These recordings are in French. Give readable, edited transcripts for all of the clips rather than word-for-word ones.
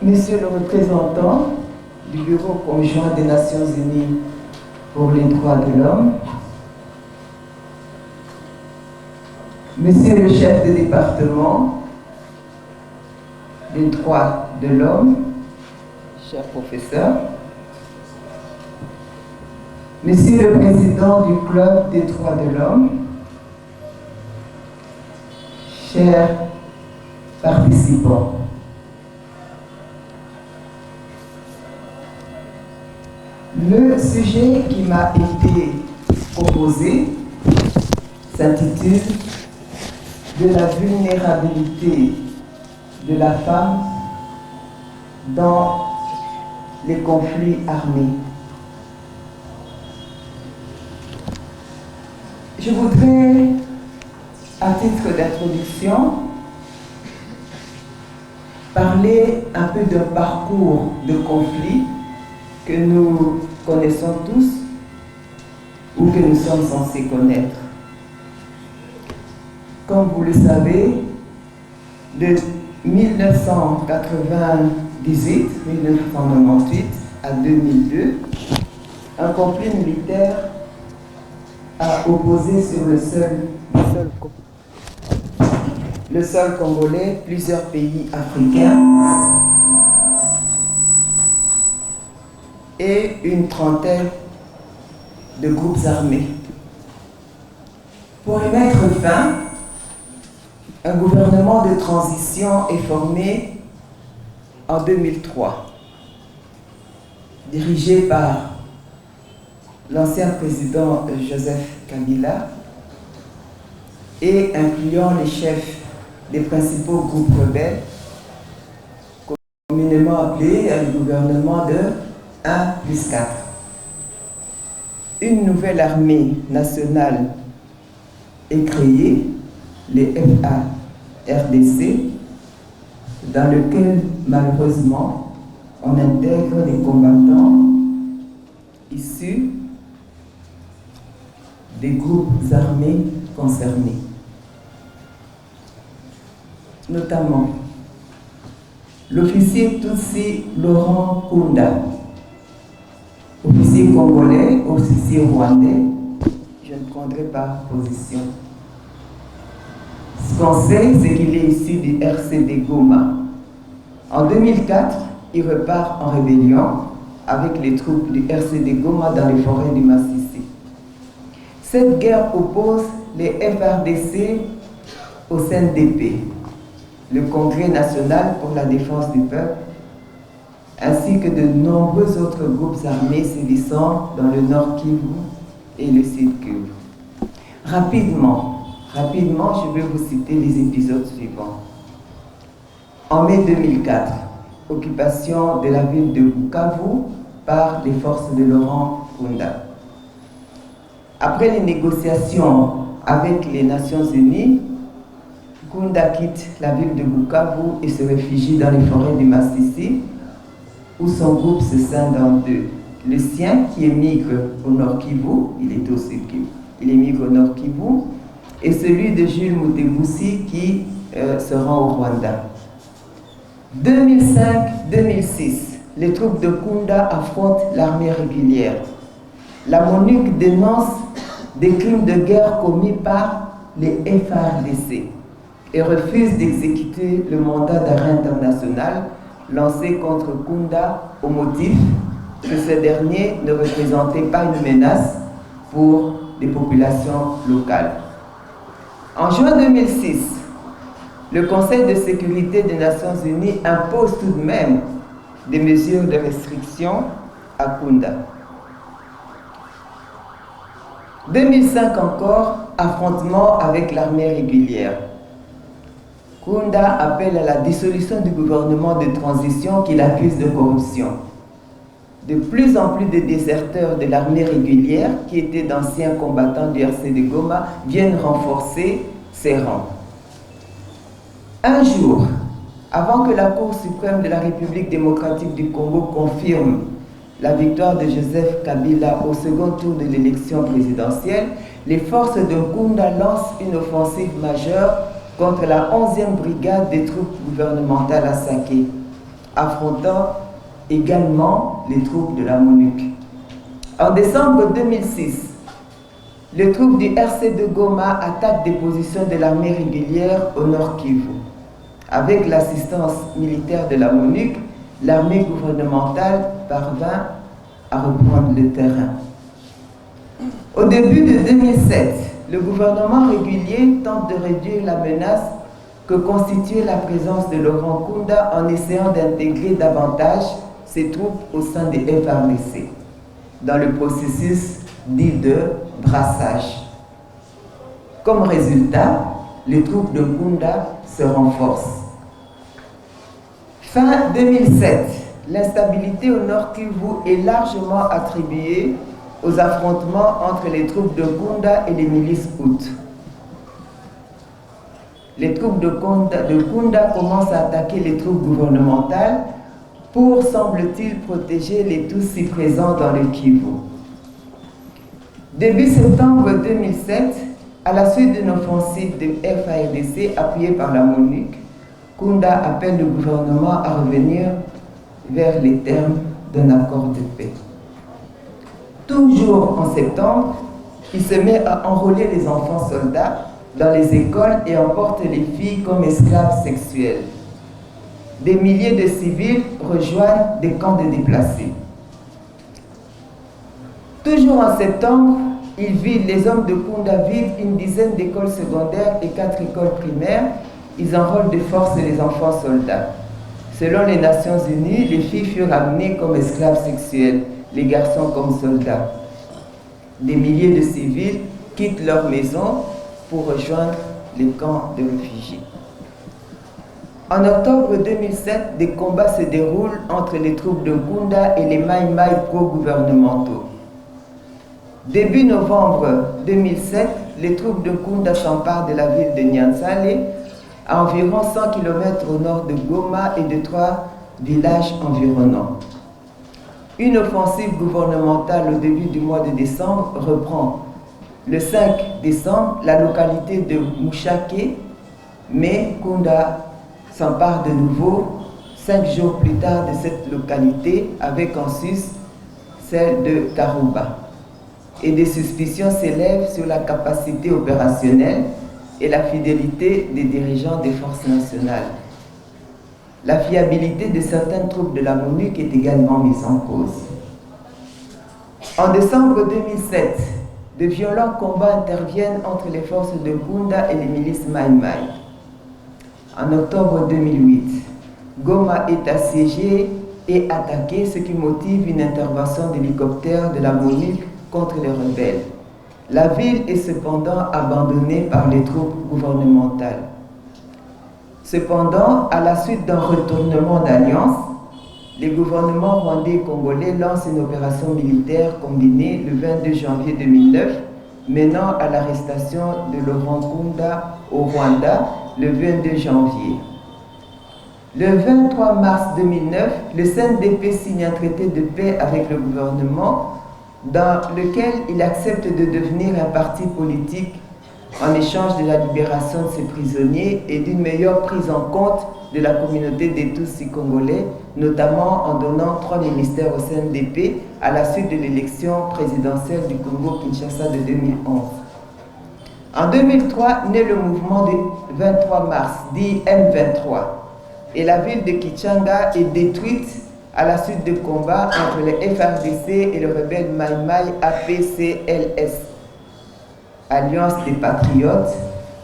Monsieur le représentant du Bureau conjoint des Nations Unies pour les droits de l'homme, Monsieur le chef de département des droits de l'homme, cher professeur, Monsieur le président du club des droits de l'homme, chers participants, le sujet qui m'a été proposé s'intitule « De la vulnérabilité de la femme dans les conflits armés ». Je voudrais, à titre d'introduction, parler un peu d'un parcours de conflit que nous connaissons tous ou que nous sommes censés connaître. Comme vous le savez, de 1998 à 2002, un conflit militaire a opposé sur le sol congolais plusieurs pays africains et une trentaine de groupes armés. Pour y mettre fin, un gouvernement de transition est formé en 2003, dirigé par l'ancien président Joseph Kabila et incluant les chefs des principaux groupes rebelles, communément appelé le gouvernement de 1+4. Une nouvelle armée nationale est créée, les FARDC, dans lequel malheureusement on intègre des combattants issus des groupes armés concernés, notamment l'officier Tutsi Laurent Nkunda, officier congolais, officier rwandais. Je ne prendrai pas position. Ce qu'on sait, c'est qu'il est issu du RCD Goma. En 2004, il repart en rébellion avec les troupes du RCD Goma dans les forêts du Massissi. Cette guerre oppose les FARDC au CNDP, le Congrès national pour la défense du peuple, ainsi que de nombreux autres groupes armés sévissant dans le Nord Kivu et le Sud Kivu. Rapidement, je vais vous citer les épisodes suivants. En mai 2004, occupation de la ville de Bukavu par les forces de Laurent Nkunda. Après les négociations avec les Nations Unies, Nkunda quitte la ville de Bukavu et se réfugie dans les forêts du Massissi, où son groupe se scinde en deux. Le sien qui émigre au Nord Kivu, il est au Sud Kivu, il émigre au Nord Kivu, et celui de Jules Mutebusi qui se rend au Rwanda. 2005-2006, les troupes de Nkunda affrontent l'armée régulière. La MONUC dénonce des crimes de guerre commis par les FARDC et refuse d'exécuter le mandat d'arrêt international lancé contre Nkunda au motif que ce dernier ne représentait pas une menace pour les populations locales. En juin 2006, le Conseil de sécurité des Nations Unies impose tout de même des mesures de restriction à Nkunda. 2005 encore, affrontement avec l'armée régulière. Nkunda appelle à la dissolution du gouvernement de transition qu'il accuse de corruption. De plus en plus de déserteurs de l'armée régulière, qui étaient d'anciens combattants du RCD Goma, viennent renforcer ses rangs. Un jour, avant que la Cour suprême de la République démocratique du Congo confirme la victoire de Joseph Kabila au second tour de l'élection présidentielle, les forces de Nkunda lancent une offensive majeure contre la 11e brigade des troupes gouvernementales à Saké, affrontant également les troupes de la MONUC. En décembre 2006, les troupes du RC de Goma attaquent des positions de l'armée régulière au Nord Kivu. Avec l'assistance militaire de la MONUC, l'armée gouvernementale parvint à reprendre le terrain. Au début de 2007, le gouvernement régulier tente de réduire la menace que constituait la présence de Laurent Nkunda en essayant d'intégrer davantage ses troupes au sein des FARDC, dans le processus dit de brassage. Comme résultat, les troupes de Nkunda se renforcent. Fin 2007, l'instabilité au Nord Kivu est largement attribuée aux affrontements entre les troupes de Nkunda et les milices Hutus. Les troupes de Nkunda commencent à attaquer les troupes gouvernementales pour, semble-t-il, protéger les Tutsis présents dans le Kivu. Début septembre 2007, à la suite d'une offensive de FARDC appuyée par la MONUC, Nkunda appelle le gouvernement à revenir vers les termes d'un accord de paix. Toujours en septembre, il se met à enrôler les enfants soldats dans les écoles et emporte les filles comme esclaves sexuelles. Des milliers de civils rejoignent des camps de déplacés. Toujours en septembre, les hommes de Nkunda vident une dizaine d'écoles secondaires et 4 écoles primaires. Ils enrôlent de force les enfants soldats. Selon les Nations Unies, les filles furent amenées comme esclaves sexuelles, les garçons comme soldats. Des milliers de civils quittent leur maison pour rejoindre les camps de réfugiés. En octobre 2007, des combats se déroulent entre les troupes de Nkunda et les Maï-Maï pro-gouvernementaux. Début novembre 2007, les troupes de Nkunda s'emparent de la ville de Nyanzale, à environ 100 km au nord de Goma et de 3 villages environnants. Une offensive gouvernementale au début du mois de décembre reprend. Le 5 décembre, la localité de Mouchake, mais Nkunda s'empare de nouveau 5 jours plus tard de cette localité, avec en sus celle de Karouba. Et des suspicions s'élèvent sur la capacité opérationnelle et la fidélité des dirigeants des forces nationales. La fiabilité de certaines troupes de la MONUC est également mise en cause. En décembre 2007, de violents combats interviennent entre les forces de Nkunda et les milices Maï-Maï. En octobre 2008, Goma est assiégée et attaquée, ce qui motive une intervention d'hélicoptères de la MONUC contre les rebelles. La ville est cependant abandonnée par les troupes gouvernementales. Cependant, à la suite d'un retournement d'alliance, les gouvernements rwandais et congolais lancent une opération militaire combinée le 22 janvier 2009, menant à l'arrestation de Laurent Nkunda au Rwanda le 22 janvier. Le 23 mars 2009, le CNDP signe un traité de paix avec le gouvernement dans lequel il accepte de devenir un parti politique en échange de la libération de ses prisonniers et d'une meilleure prise en compte de la communauté des Tutsis congolais, notamment en donnant 3 ministères au CNDP à la suite de l'élection présidentielle du Congo-Kinshasa de 2011. En 2003, naît le mouvement du 23 mars, dit M23, et la ville de Kichanga est détruite à la suite de combats entre les FARDC et le rebelle Maï-Maï APCLS, Alliance des Patriotes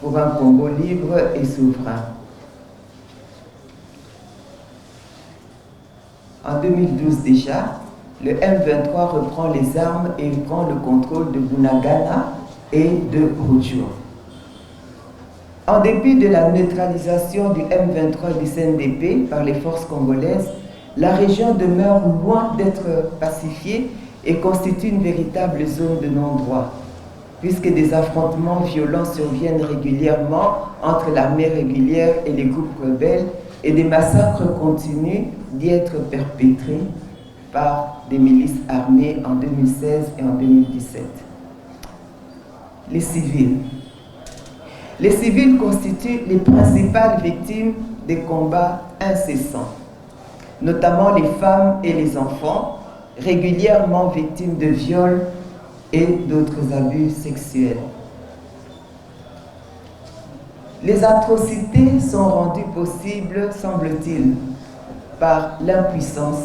pour un Congo libre et souverain. En 2012 déjà, le M23 reprend les armes et prend le contrôle de Bunagana et de Rutshuru. En dépit de la neutralisation du M23 du CNDP par les forces congolaises, la région demeure loin d'être pacifiée et constitue une véritable zone de non-droit, puisque des affrontements violents surviennent régulièrement entre l'armée régulière et les groupes rebelles et des massacres continuent d'y être perpétrés par des milices armées en 2016 et en 2017. Les civils. Les civils constituent les principales victimes des combats incessants. notamment les femmes et les enfants, régulièrement victimes de viols et d'autres abus sexuels. Les atrocités sont rendues possibles, semble-t-il, par l'impuissance,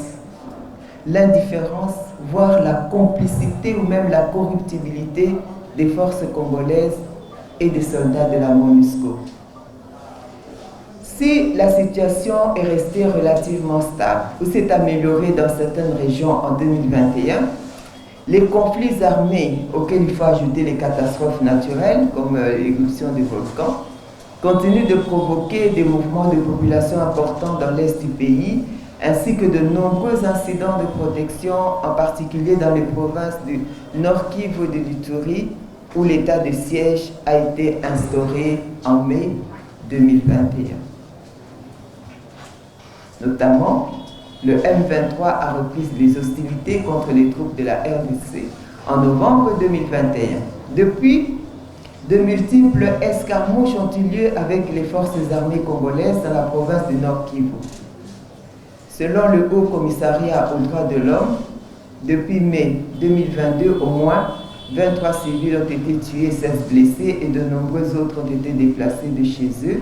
l'indifférence, voire la complicité ou même la corruptibilité des forces congolaises et des soldats de la MONUSCO. Si la situation est restée relativement stable ou s'est améliorée dans certaines régions en 2021, les conflits armés auxquels il faut ajouter les catastrophes naturelles comme l'éruption des volcans continuent de provoquer des mouvements de population importants dans l'est du pays ainsi que de nombreux incidents de protection, en particulier dans les provinces du Nord Kivu et de l'Ituri où l'état de siège a été instauré en mai 2021. Notamment, le M23 a repris les hostilités contre les troupes de la RDC en novembre 2021. Depuis, de multiples escarmouches ont eu lieu avec les forces armées congolaises dans la province du Nord Kivu. Selon le Haut Commissariat aux droits de l'homme, depuis mai 2022, au moins 23 civils ont été tués, 16 blessés et de nombreux autres ont été déplacés de chez eux.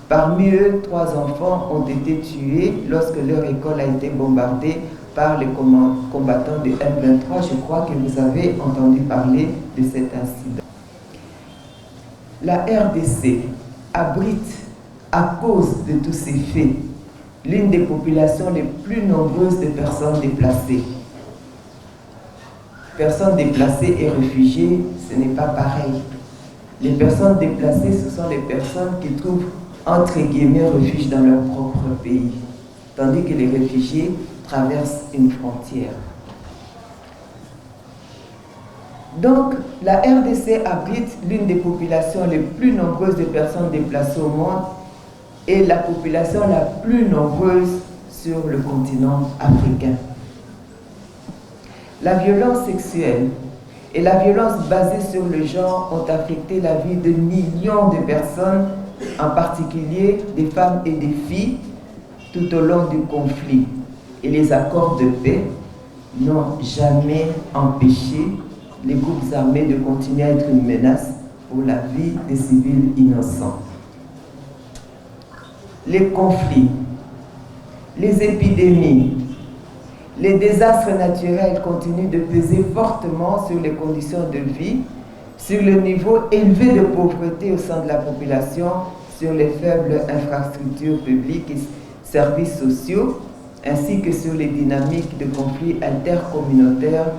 Parmi eux, 3 enfants ont été tués lorsque leur école a été bombardée par les combattants du M23. Je crois que vous avez entendu parler de cet incident. La RDC abrite, à cause de tous ces faits, l'une des populations les plus nombreuses de personnes déplacées. Personnes déplacées et réfugiés, ce n'est pas pareil. Les personnes déplacées, ce sont les personnes qui trouvent entre guillemets refuge dans leur propre pays, tandis que les réfugiés traversent une frontière. Donc, la RDC abrite l'une des populations les plus nombreuses de personnes déplacées au monde et la population la plus nombreuse sur le continent africain. La violence sexuelle et la violence basée sur le genre ont affecté la vie de millions de personnes, en particulier des femmes et des filles, tout au long du conflit. Et les accords de paix n'ont jamais empêché les groupes armés de continuer à être une menace pour la vie des civils innocents. Les conflits, les épidémies, les désastres naturels continuent de peser fortement sur les conditions de vie, sur le niveau élevé de pauvreté au sein de la population, sur les faibles infrastructures publiques et services sociaux, ainsi que sur les dynamiques de conflits intercommunautaires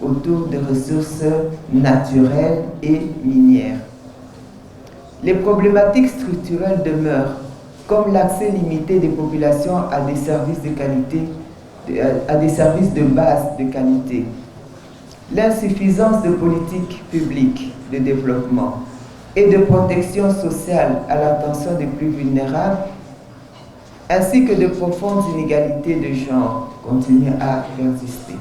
autour de ressources naturelles et minières. Les problématiques structurelles demeurent, comme l'accès limité des populations à des services de qualité, à des services de base de qualité, l'insuffisance de politiques publiques de développement et de protection sociale à l'attention des plus vulnérables, ainsi que de profondes inégalités de genre continuent à persister.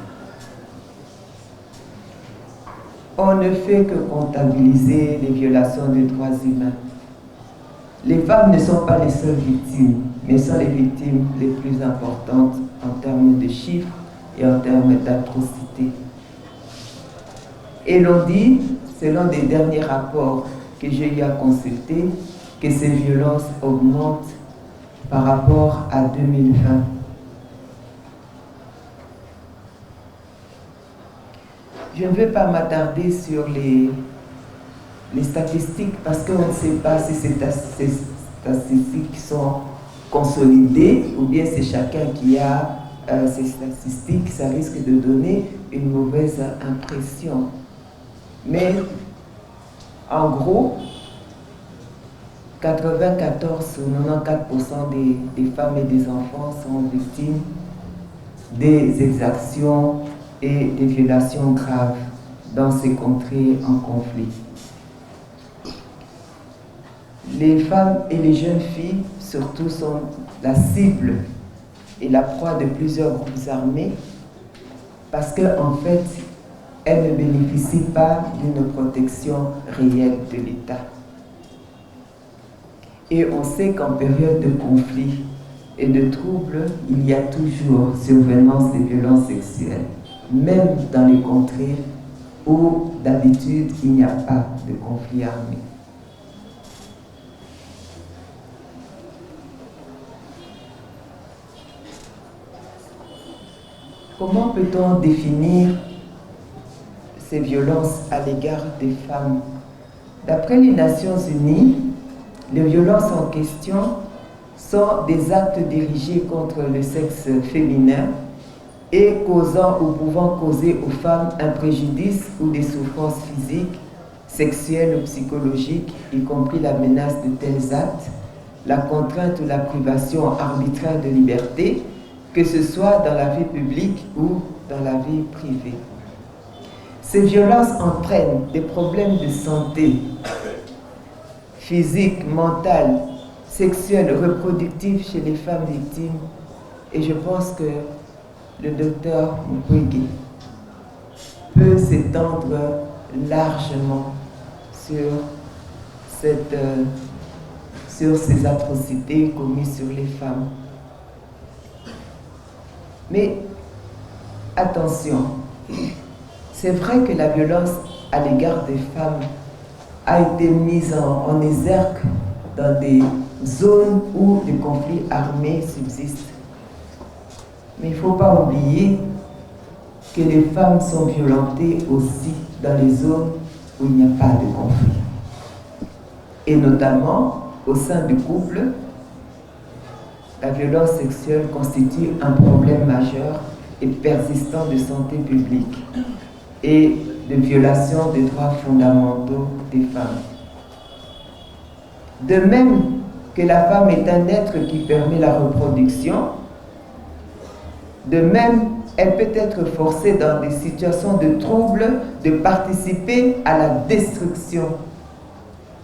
On ne fait que comptabiliser les violations des droits humains. Les femmes ne sont pas les seules victimes, mais sont les victimes les plus importantes en termes de chiffres et en termes d'atrocités. Et l'on dit, selon des derniers rapports que j'ai eu à consulter, que ces violences augmentent par rapport à 2020. Je ne vais pas m'attarder sur les statistiques parce qu'on ne sait pas si ces statistiques sont consolidées ou bien c'est chacun qui a ces statistiques. Ça risque de donner une mauvaise impression. Mais en gros, 94 ou 94% des femmes et des enfants sont victimes des exactions et des violations graves dans ces contrées en conflit. Les femmes et les jeunes filles, surtout, sont la cible et la proie de plusieurs groupes armés parce qu'en fait, elles ne bénéficient pas d'une protection réelle de l'État. Et on sait qu'en période de conflit, et de troubles, il y a toujours survenance des violences sexuelles, même dans les contrées où d'habitude il n'y a pas de conflit armé. Comment peut-on définir ces violences à l'égard des femmes? D'après les Nations Unies, les violences en question sont des actes dirigés contre le sexe féminin et causant ou pouvant causer aux femmes un préjudice ou des souffrances physiques, sexuelles ou psychologiques, y compris la menace de tels actes, la contrainte ou la privation arbitraire de liberté, que ce soit dans la vie publique ou dans la vie privée. Ces violences entraînent des problèmes de santé physique, mentale, sexuelle, reproductive chez les femmes victimes. Et je pense que le docteur Mukwege peut s'étendre largement sur ces atrocités commises sur les femmes. Mais attention, c'est vrai que la violence à l'égard des femmes a été mise en exergue dans des zones où des conflits armés subsistent. Mais il ne faut pas oublier que les femmes sont violentées aussi dans les zones où il n'y a pas de conflit. Et notamment au sein du couple, la violence sexuelle constitue un problème majeur et persistant de santé publique et de violation des droits fondamentaux des femmes. De même que la femme est un être qui permet la reproduction, de même, elle peut être forcée dans des situations de trouble de participer à la destruction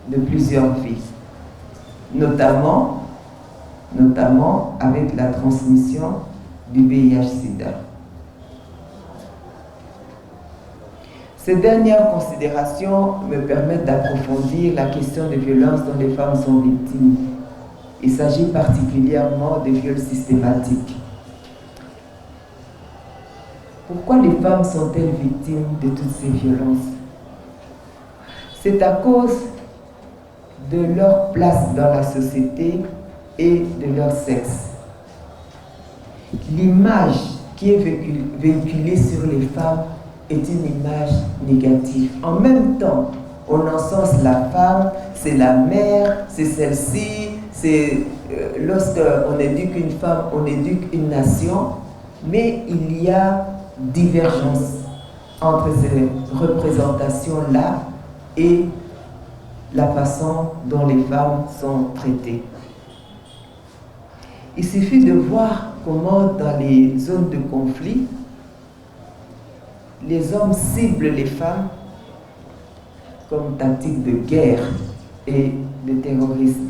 de plusieurs vies, notamment avec la transmission du VIH-Sida. Ces dernières considérations me permettent d'approfondir la question des violences dont les femmes sont victimes. Il s'agit particulièrement de viols systématiques. Pourquoi les femmes sont-elles victimes de toutes ces violences? C'est à cause de leur place dans la société et de leur sexe. L'image qui est véhiculée sur les femmes est une image négative. En même temps, on encense la femme, c'est la mère, c'est celle-ci, c'est lorsqu'on éduque une femme, on éduque une nation, mais il y a divergence entre ces représentations-là et la façon dont les femmes sont traitées. Il suffit de voir comment dans les zones de conflit, les hommes ciblent les femmes comme tactique de guerre et de terrorisme.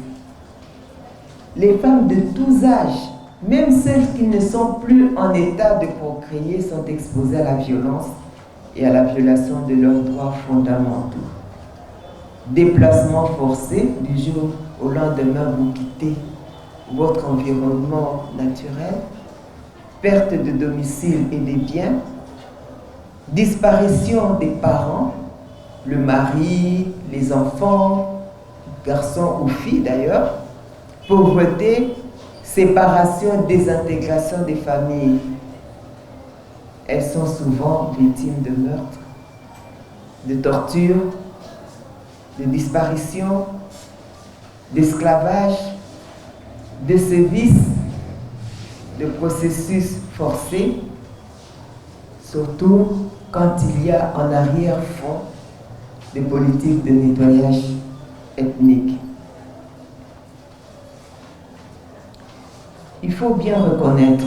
Les femmes de tous âges, même celles qui ne sont plus en état de procréer, sont exposées à la violence et à la violation de leurs droits fondamentaux. Déplacement forcé du jour au lendemain, vous quittez votre environnement naturel, perte de domicile et des biens, disparition des parents, le mari, les enfants, garçons ou filles d'ailleurs, pauvreté, séparation, désintégration des familles. Elles sont souvent victimes de meurtres, de tortures, de disparitions, d'esclavage, de sévices, de processus forcés, surtout quand il y a en arrière-fond des politiques de nettoyage ethnique. Il faut bien reconnaître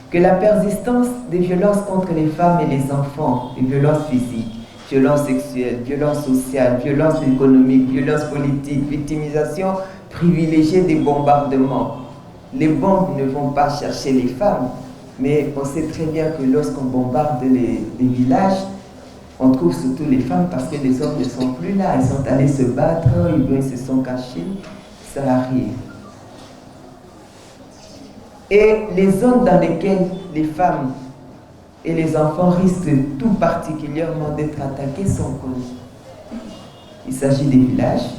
que la persistance des violences contre les femmes et les enfants, les violences physiques, violences sexuelles, violences sociales, violences économiques, violences politiques, victimisation privilégiée des bombardements. Les bombes ne vont pas chercher les femmes, mais on sait très bien que lorsqu'on bombarde les villages, on trouve surtout les femmes parce que les hommes ne sont plus là, ils sont allés se battre, ils se sont cachés, ça arrive. Et les zones dans lesquelles les femmes et les enfants risquent tout particulièrement d'être attaqués sont connues. Il s'agit des villages,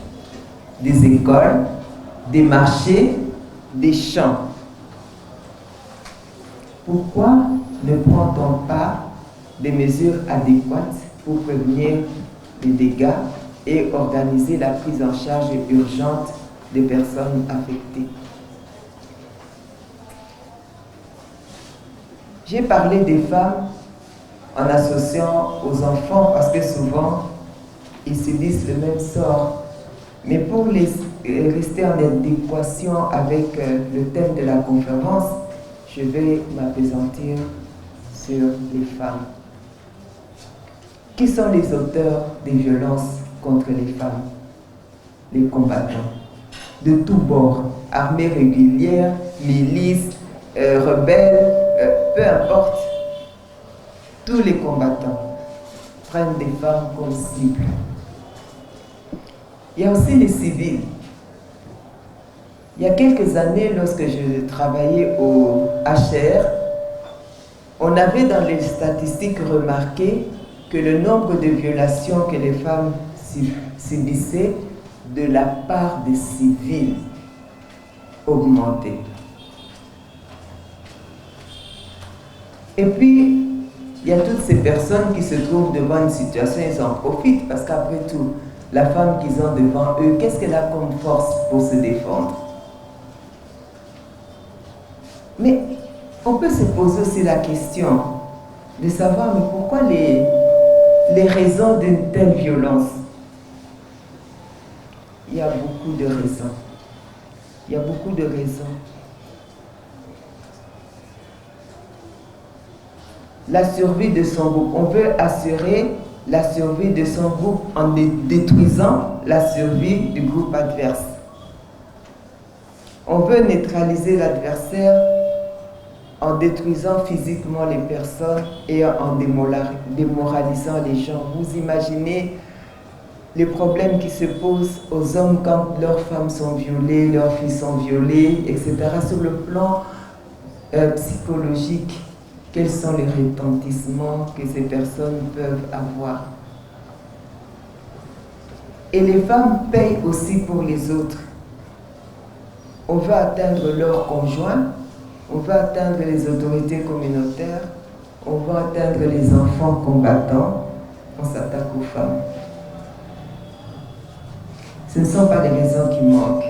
des écoles, des marchés, des champs. Pourquoi ne prend-on pas des mesures adéquates pour prévenir les dégâts et organiser la prise en charge urgente des personnes affectées? J'ai parlé des femmes en associant aux enfants parce que souvent ils subissent le même sort. Mais pour rester en adéquation avec le thème de la conférence, je vais m'appesantir sur les femmes. Qui sont les auteurs des violences contre les femmes? Les combattants de tous bords, armées régulières, milices, rebelles, peu importe, tous les combattants prennent des femmes comme cible. Il y a aussi les civils. Il y a quelques années, lorsque je travaillais au HR, on avait dans les statistiques remarqué que le nombre de violations que les femmes subissaient de la part des civils augmentait. Et puis, il y a toutes ces personnes qui se trouvent devant une situation, ils en profitent parce qu'après tout, la femme qu'ils ont devant eux, qu'est-ce qu'elle a comme force pour se défendre? Mais on peut se poser aussi la question de savoir mais pourquoi les raisons d'une telle violence? Il y a beaucoup de raisons. Il y a beaucoup de raisons. La survie de son groupe. On veut assurer la survie de son groupe en détruisant la survie du groupe adverse. On veut neutraliser l'adversaire en détruisant physiquement les personnes et en démoralisant les gens. Vous imaginez les problèmes qui se posent aux hommes quand leurs femmes sont violées, leurs filles sont violées, etc. Sur le plan psychologique, quels sont les retentissements que ces personnes peuvent avoir? Et les femmes payent aussi pour les autres. On veut atteindre leurs conjoints, on veut atteindre les autorités communautaires, on veut atteindre les enfants combattants, on s'attaque aux femmes. Ce ne sont pas les raisons qui manquent.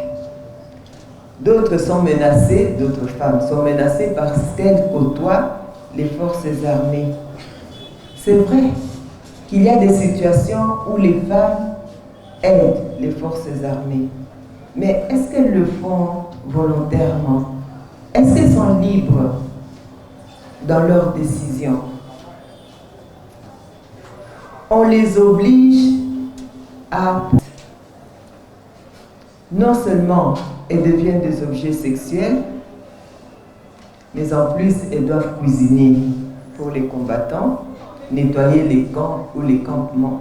D'autres sont menacées, d'autres femmes sont menacées parce qu'elles côtoient les forces armées. C'est vrai qu'il y a des situations où les femmes aident les forces armées. Mais est-ce qu'elles le font volontairement? Est-ce qu'elles sont libres dans leurs décisions? On les oblige à... Non seulement elles deviennent des objets sexuels, mais en plus elles doivent cuisiner pour les combattants, nettoyer les camps ou les campements.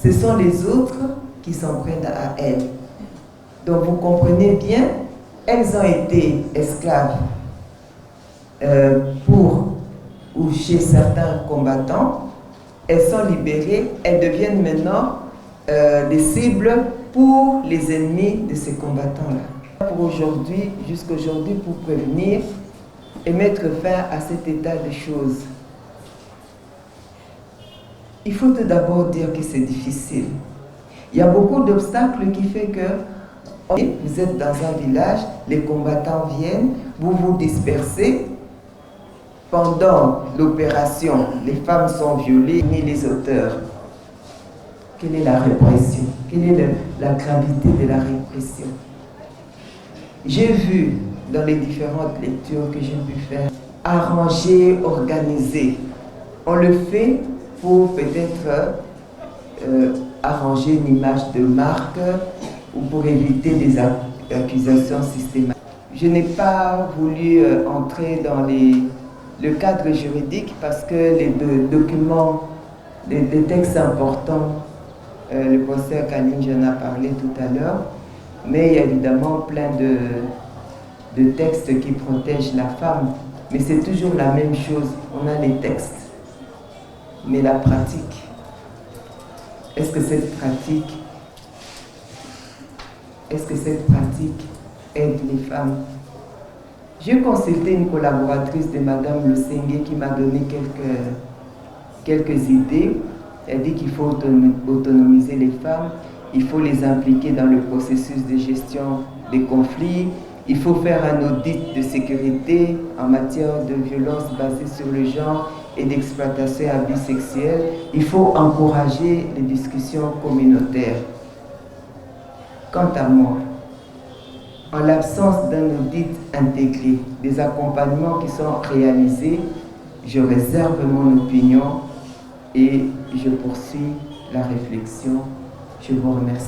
Ce sont les autres qui s'en prennent à elles. Donc vous comprenez bien, elles ont été esclaves pour ou chez certains combattants, elles sont libérées, elles deviennent maintenant des cibles pour les ennemis de ces combattants-là. Pour aujourd'hui, jusqu'aujourd'hui, pour prévenir et mettre fin à cet état de choses, il faut tout d'abord dire que c'est difficile. Il y a beaucoup d'obstacles qui font que vous êtes dans un village, les combattants viennent, vous vous dispersez. Pendant l'opération, les femmes sont violées, ni les auteurs. Quelle est la répression? Quelle est la gravité de la répression? J'ai vu dans les différentes lectures que j'ai pu faire, arranger, organiser. On le fait pour peut-être arranger une image de marque ou pour éviter des accusations systématiques. Je n'ai pas voulu entrer dans le cadre juridique parce que les documents, les textes importants, le professeur Kalinj en a parlé tout à l'heure, mais il y a évidemment plein de textes qui protègent la femme, mais c'est toujours la même chose. On a les textes, mais la pratique, est-ce que cette pratique aide les femmes? J'ai consulté une collaboratrice de Madame Lusengue qui m'a donné quelques idées. Elle dit qu'il faut autonomiser les femmes, il faut les impliquer dans le processus de gestion des conflits, il faut faire un audit de sécurité en matière de violence basée sur le genre et d'exploitation et abus sexuels. Il faut encourager les discussions communautaires. Quant à moi, en l'absence d'un audit intégré, des accompagnements qui sont réalisés, je réserve mon opinion et je poursuis la réflexion. Je vous remercie.